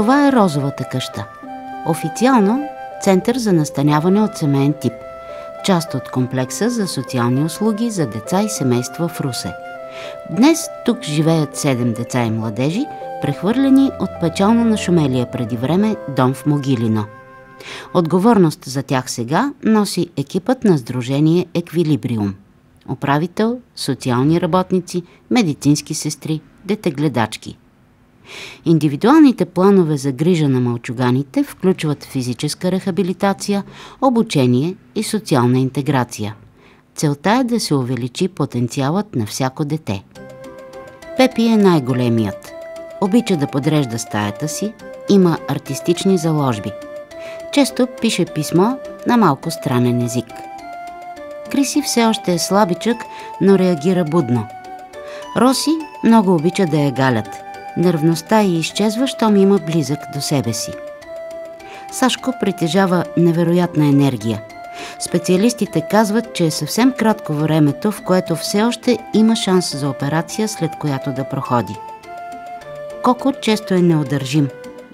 Това е Розовата къща. Официално център за настаняване от семейен тип. Част от комплекса за социални услуги за деца и семейства в Русе. Днес тук живеят 7 деца и младежи, прехвърлени от печално нашумелия преди време дом в Могилино. Отговорност за тях сега носи екипът на сдружение Еквилибриум. Управител, социални работници, медицински сестри, детегледачки. Индивидуалните планове за грижа на малчуганите включват физическа рехабилитация, обучение и социална интеграция. Целта е да се увеличи потенциалът на всяко дете. Пепи е най-големият. Обича да подрежда стаята си, има артистични заложби. Често пише писмо на малко странен език. Криси все още е слабичък, но реагира будно. Роси много обича да я галят. Нервността ѝ изчезва, щом има близък до себе си. Сашко притежава невероятна енергия. Специалистите казват, че е съвсем кратко времето, в което все още има шанс за операция, след която да проходи. Коко често е неудържим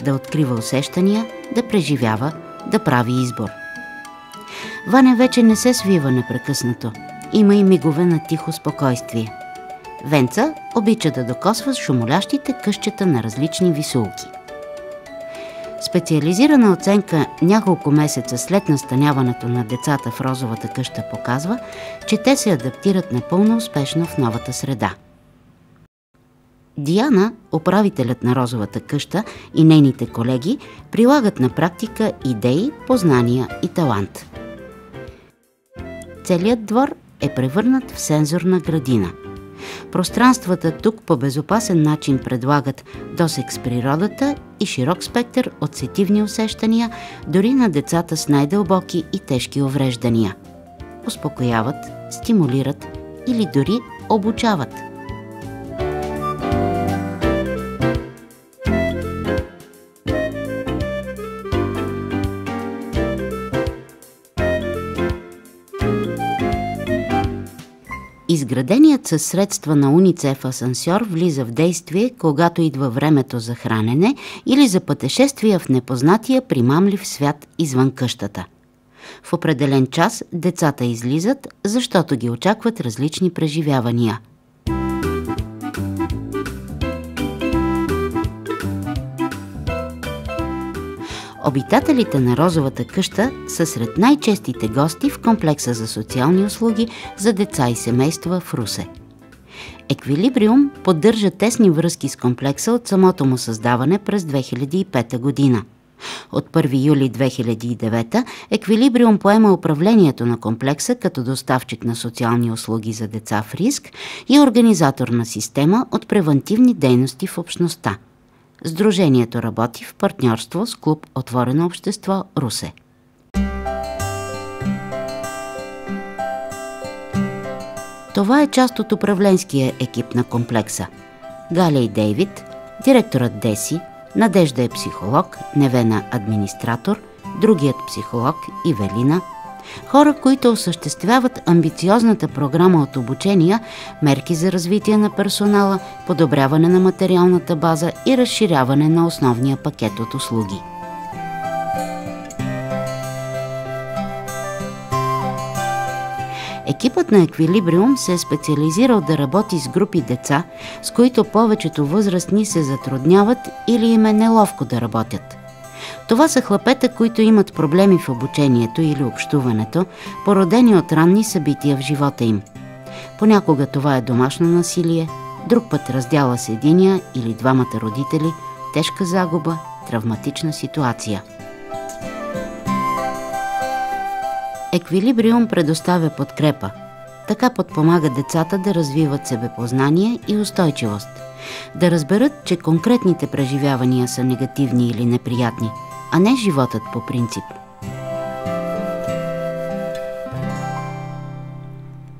да открива усещания, да преживява, да прави избор. Ваня вече не се свива непрекъснато. Има и мигове на тихо спокойствие. Венца обича да докосва шумолящите къщета на различни висулки. Специализирана оценка няколко месеца след настаняването на децата в Розовата къща показва, че те се адаптират напълно успешно в новата среда. Диана, управителят на Розовата къща, и нейните колеги прилагат на практика идеи, познания и талант. Целият двор е превърнат в сензорна градина. Пространствата тук по безопасен начин предлагат досег с природата и широк спектър от сетивни усещания, дори на децата с най-дълбоки и тежки увреждания. Успокояват, стимулират или дори обучават. Изграденият със средства на УНИЦЕФ асансьор влиза в действие, когато идва времето за хранене или за пътешествия в непознатия примамлив свят извън къщата. В определен час децата излизат, защото ги очакват различни преживявания. Обитателите на Розовата къща са сред най-честите гости в комплекса за социални услуги за деца и семейства в Русе. Еквилибриум поддържа тесни връзки с комплекса от самото му създаване през 2005 година. От 1 юли 2009 Еквилибриум поема управлението на комплекса като доставчик на социални услуги за деца в риск и организатор на система от превантивни дейности в общността. Сдружението работи в партньорство с клуб Отворено общество Русе. Това е част от управленския екип на комплекса. Галя и Дейвид, директорът Деси, Надежда е психолог, Невена администратор, другият психолог Ивелина, хора, които осъществяват амбициозната програма от обучения, мерки за развитие на персонала, подобряване на материалната база и разширяване на основния пакет от услуги. Екипът на Еквилибриум се е специализирал да работи с групи деца, с които повечето възрастни се затрудняват или им е неловко да работят. Това са хлапета, които имат проблеми в обучението или общуването, породени от ранни събития в живота им. Понякога това е домашно насилие, друг път раздяла с единия или двамата родители, тежка загуба, травматична ситуация. Еквилибриум предоставя подкрепа. Така подпомага децата да развиват себепознание и устойчивост, да разберат, че конкретните преживявания са негативни или неприятни, а не животът по принцип.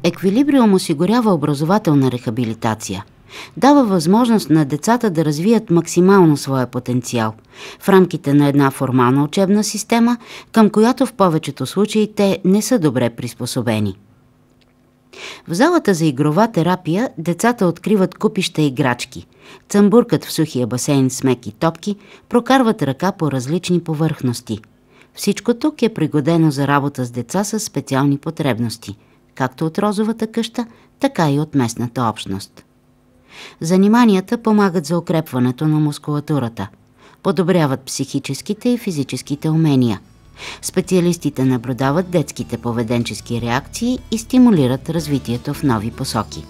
Еквилибриум осигурява образователна рехабилитация. Дава възможност на децата да развият максимално своя потенциал в рамките на една формална учебна система, към която в повечето случаи те не са добре приспособени. В залата за игрова терапия децата откриват купища играчки, цъмбуркат в сухия басейн с меки топки, прокарват ръка по различни повърхности. Всичко тук е пригодено за работа с деца с специални потребности, както от розовата къща, така и от местната общност. Заниманията помагат за укрепването на мускулатурата, подобряват психическите и физическите умения. Специалистите наблюдават детските поведенчески реакции и стимулират развитието в нови посоки.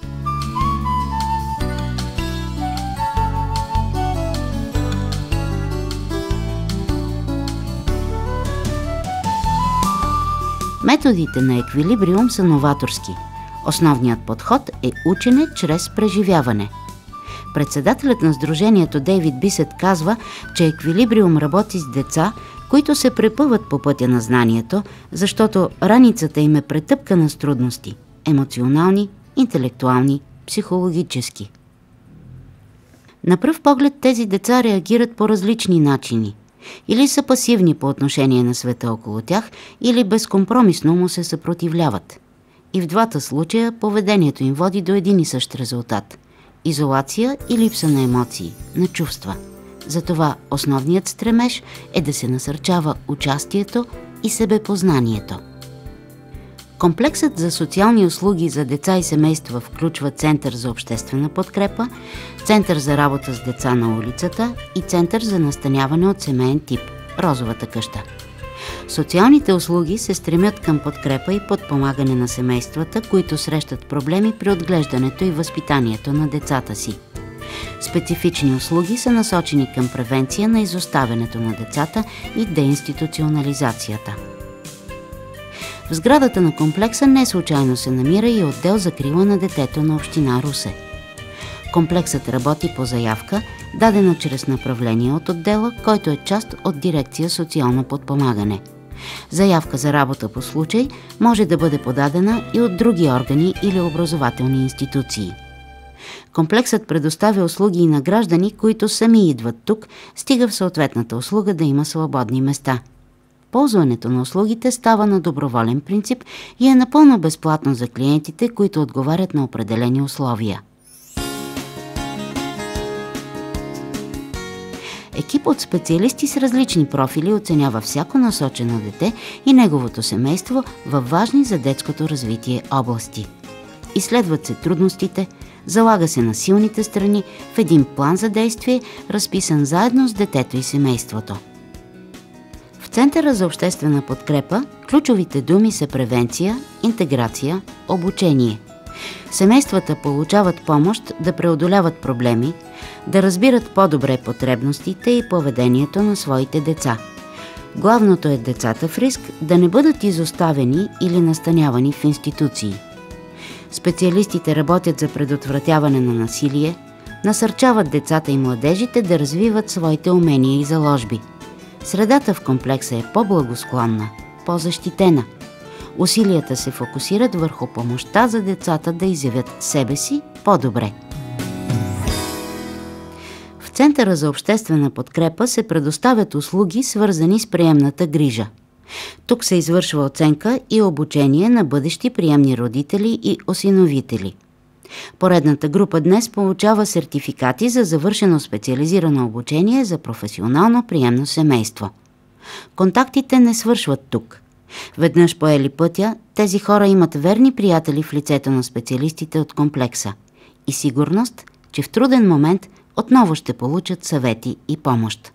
Методите на еквилибриум са новаторски. Основният подход е учене чрез преживяване. Председателят на сдружението Дейвид Бисет казва, че еквилибриум работи с деца, които се препъват по пътя на знанието, защото раницата им е претъпкана с трудности – емоционални, интелектуални, психологически. На пръв поглед тези деца реагират по различни начини. Или са пасивни по отношение на света около тях, или безкомпромисно му се съпротивляват. И в двата случая поведението им води до един и същ резултат – изолация и липса на емоции, на чувства. Затова основният стремеж е да се насърчава участието и себепознанието. Комплексът за социални услуги за деца и семейства включва Център за обществена подкрепа, Център за работа с деца на улицата и Център за настаняване от семейен тип – Розовата къща. Социалните услуги се стремят към подкрепа и подпомагане на семействата, които срещат проблеми при отглеждането и възпитанието на децата си. Специфични услуги са насочени към превенция на изоставянето на децата и деинституционализацията. В сградата на комплекса не случайно се намира и отдел закрила на детето на община Русе. Комплексът работи по заявка, дадена чрез направление от отдела, който е част от дирекция социално подпомагане. Заявка за работа по случай може да бъде подадена и от други органи или образователни институции. Комплексът предоставя услуги и на граждани, които сами идват тук, стига в съответната услуга да има свободни места. Ползването на услугите става на доброволен принцип и е напълно безплатно за клиентите, които отговарят на определени условия. Екип от специалисти с различни профили оценява всяко насочено дете и неговото семейство във важни за детското развитие области. Изследват се трудностите, залага се на силните страни в един план за действие, разписан заедно с детето и семейството. В Центъра за обществена подкрепа ключовите думи са превенция, интеграция, обучение. Семействата получават помощ да преодоляват проблеми, да разбират по-добре потребностите и поведението на своите деца. Главното е децата в риск да не бъдат изоставени или настанявани в институции. Специалистите работят за предотвратяване на насилие, насърчават децата и младежите да развиват своите умения и заложби. Средата в комплекса е по-благосклонна, по-защитена. Усилията се фокусират върху помощта за децата да изявят себе си по-добре. В Центъра за обществена подкрепа се предоставят услуги, свързани с приемната грижа. Тук се извършва оценка и обучение на бъдещи приемни родители и осиновители. Поредната група днес получава сертификати за завършено специализирано обучение за професионално приемно семейство. Контактите не свършват тук. Веднъж поели пътя, тези хора имат верни приятели в лицето на специалистите от комплекса и сигурност, че в труден момент отново ще получат съвети и помощ.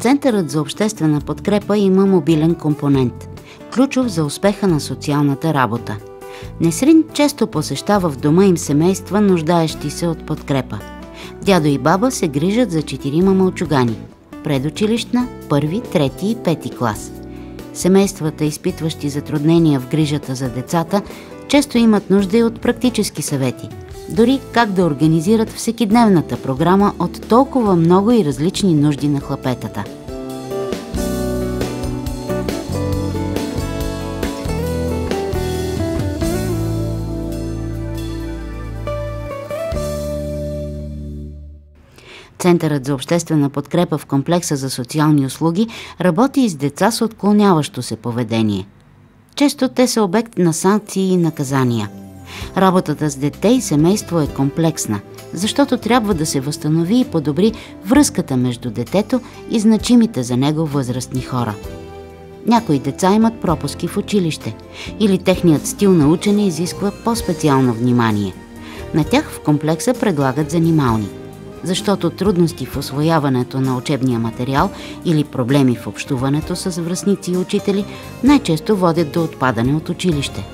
Центърът за обществена подкрепа има мобилен компонент, ключов за успеха на социалната работа. Несрин често посещава в дома им семейства, нуждаещи се от подкрепа. Дядо и баба се грижат за 4 мълчугани – предучилищна, 1, 3 и 5 клас. Семействата, изпитващи затруднения в грижата за децата, често имат нужда и от практически съвети. Дори как да организират всекидневната програма от толкова много и различни нужди на хлапетата. Центърът за обществена подкрепа в комплекса за социални услуги работи и с деца с отклоняващо се поведение. Често те са обект на санкции и наказания. Работата с дете и семейство е комплексна, защото трябва да се възстанови и подобри връзката между детето и значимите за него възрастни хора. Някои деца имат пропуски в училище или техният стил на учене изисква по-специално внимание. На тях в комплекса предлагат занимални, защото трудности в усвояването на учебния материал или проблеми в общуването с връстници и учители най-често водят до отпадане от училище.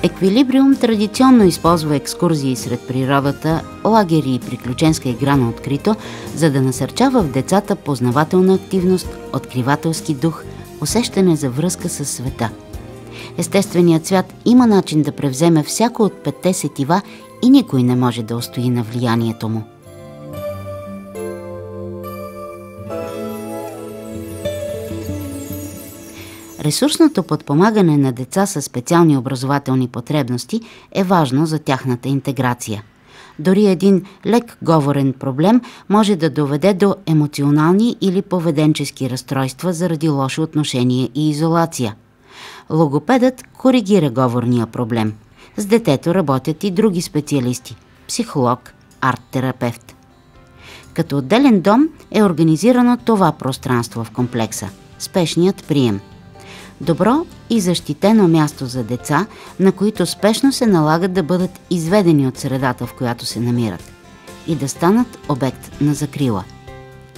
Еквилибриум традиционно използва екскурзии сред природата, лагери и приключенска игра на открито, за да насърчава в децата познавателна активност, откривателски дух, усещане за връзка с света. Естественият свят има начин да превземе всяко от 5 сетива и никой не може да устои на влиянието му. Ресурсното подпомагане на деца с специални образователни потребности е важно за тяхната интеграция. Дори един лек говорен проблем може да доведе до емоционални или поведенчески разстройства заради лошо отношение и изолация. Логопедът коригира говорния проблем. С детето работят и други специалисти – психолог, арт-терапевт. Като отделен дом е организирано това пространство в комплекса – спешният прием. Добро и защитено място за деца, на които спешно се налагат да бъдат изведени от средата, в която се намират, и да станат обект на закрила.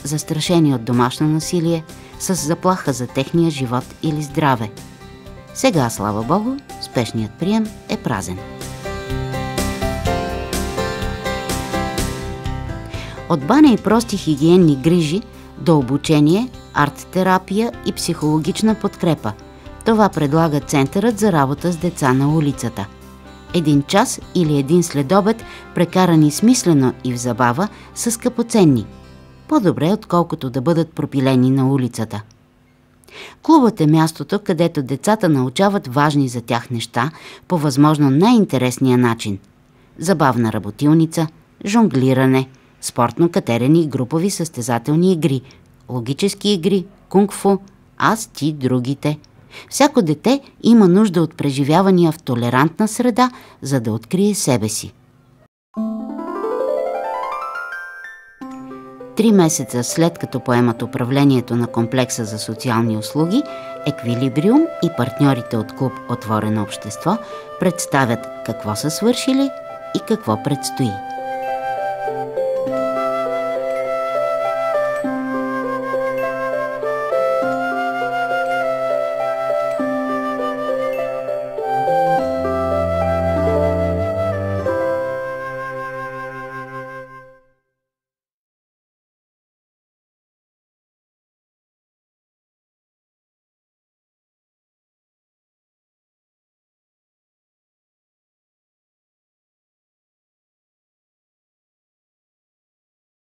Застрашени от домашно насилие, с заплаха за техния живот или здраве. Сега, слава Богу, спешният прием е празен. От баня и прости хигиенни грижи до обучение, арт-терапия и психологична подкрепа. Това предлага Центърът за работа с деца на улицата. 1 час или един следобед, прекарани смислено и в забава, са скъпоценни. По-добре, отколкото да бъдат пропилени на улицата. Клубът е мястото, където децата научават важни за тях неща по възможно най-интересния начин. Забавна работилница, жонглиране, спортно катерене и групови състезателни игри, логически игри, кунг-фу, аз, ти, другите. Всяко дете има нужда от преживявания в толерантна среда, за да открие себе си. 3 месеца след като поемат управлението на комплекса за социални услуги, Еквилибриум и партньорите от клуб Отворено общество представят какво са свършили и какво предстои.